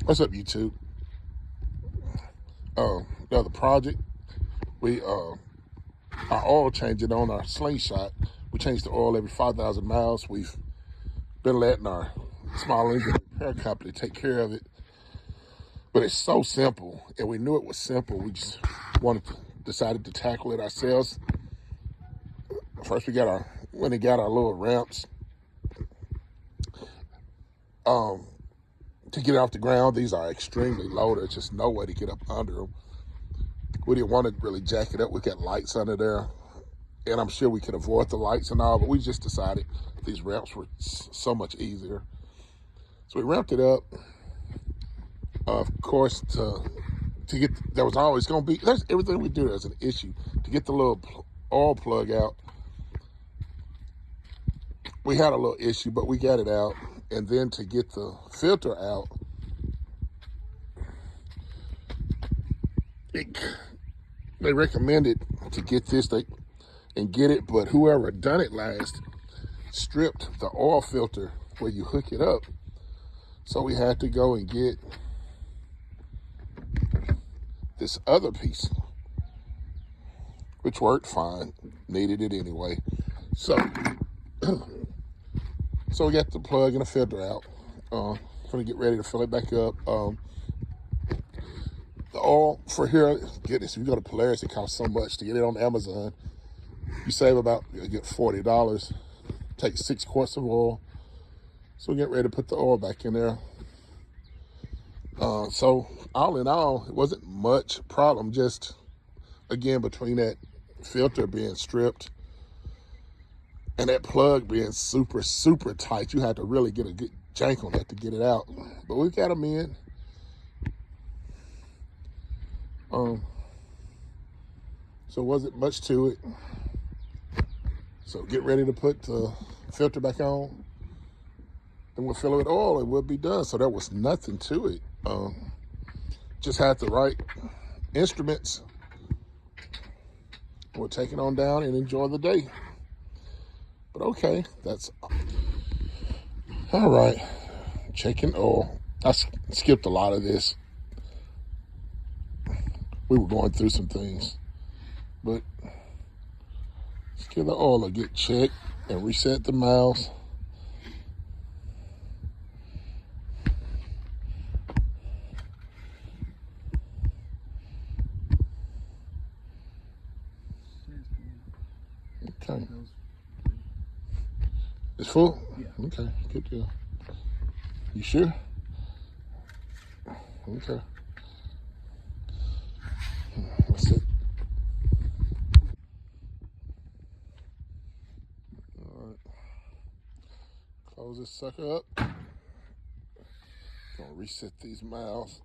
What's up, YouTube? The other project, we our oil changing on our Slingshot. We change the oil every 5,000 miles. We've been letting our small engine repair company take care of it, but it's so simple, and we knew it was simple. We just decided to tackle it ourselves. First, we got our little ramps to get it off the ground. These are extremely low. There's just no way to get up under them. We didn't want to really jack it up. We got lights under there, and I'm sure we could avoid the lights and all, but we just decided these ramps were so much easier. So we ramped it up. Of course, to get, there was always going to be, there's everything we do, there's an issue. To get the little oil plug out, we had a little issue, but we got it out. And then to get the filter out, they recommended to get this and get it, but whoever done it last stripped the oil filter where you hook it up. So we had to go and get this other piece, which worked fine, needed it anyway. So we got the plug and the filter out. Gonna get ready to fill it back up. The oil for here, goodness, if you go to Polaris, it costs so much. To get it on Amazon, you save about, you get $40. Take 6 quarts of oil. So we get ready to put the oil back in there. So all in all, it wasn't much problem. Just, again, between that filter being stripped and that plug being super, super tight, you had to really get a good jank on that to get it out. But we got them in. So wasn't much to it. So get ready to put the filter back on. Then we'll fill it with oil and we'll be done. So there was nothing to it. Just had the right instruments. We'll take it on down and enjoy the day. But okay, that's all right. Checking oil. I skipped a lot of this. We were going through some things, but let's give the oil a good check and reset the miles. Okay. It's full? Yeah. Okay, good deal. You sure? Okay. That's it. All right. Close this sucker up. Gonna reset these miles.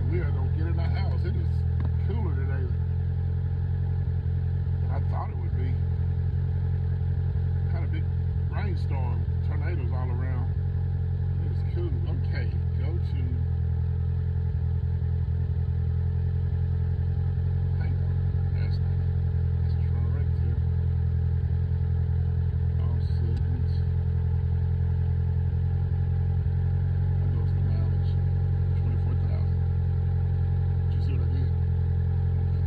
We are gonna get in the house. It is cooler today than I thought it would be. Kind of big rainstorm, tornadoes all around. It was cool. Okay, go to. Hang on, that's Toronto right there. All settings. That goes the mileage, 24,000. Did you see what I did? Okay.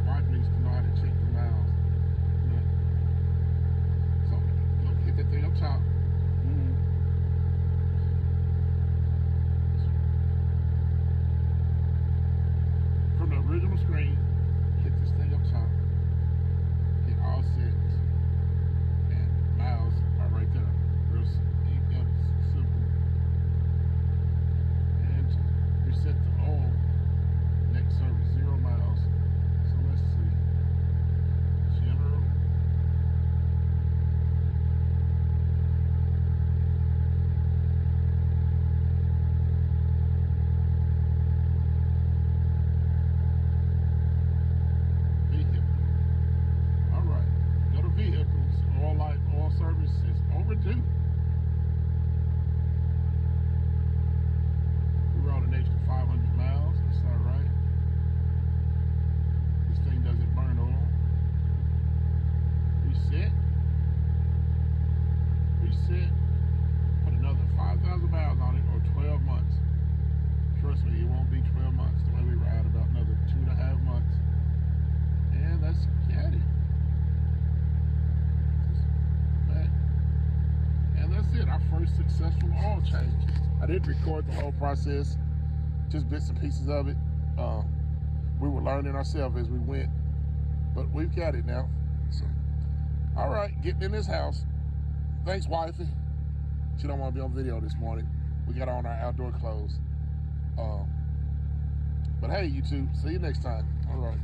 Wife needs to know how to check the miles. Yeah. So, go hit that thing up top. successful oil change. I didn't record the whole process, just bits and pieces of it. We were learning ourselves as we went, but we've got it now. So, all right, getting in this house. Thanks, wifey. She don't want to be on video this morning. We got on our outdoor clothes. But hey, YouTube, see you next time. All right.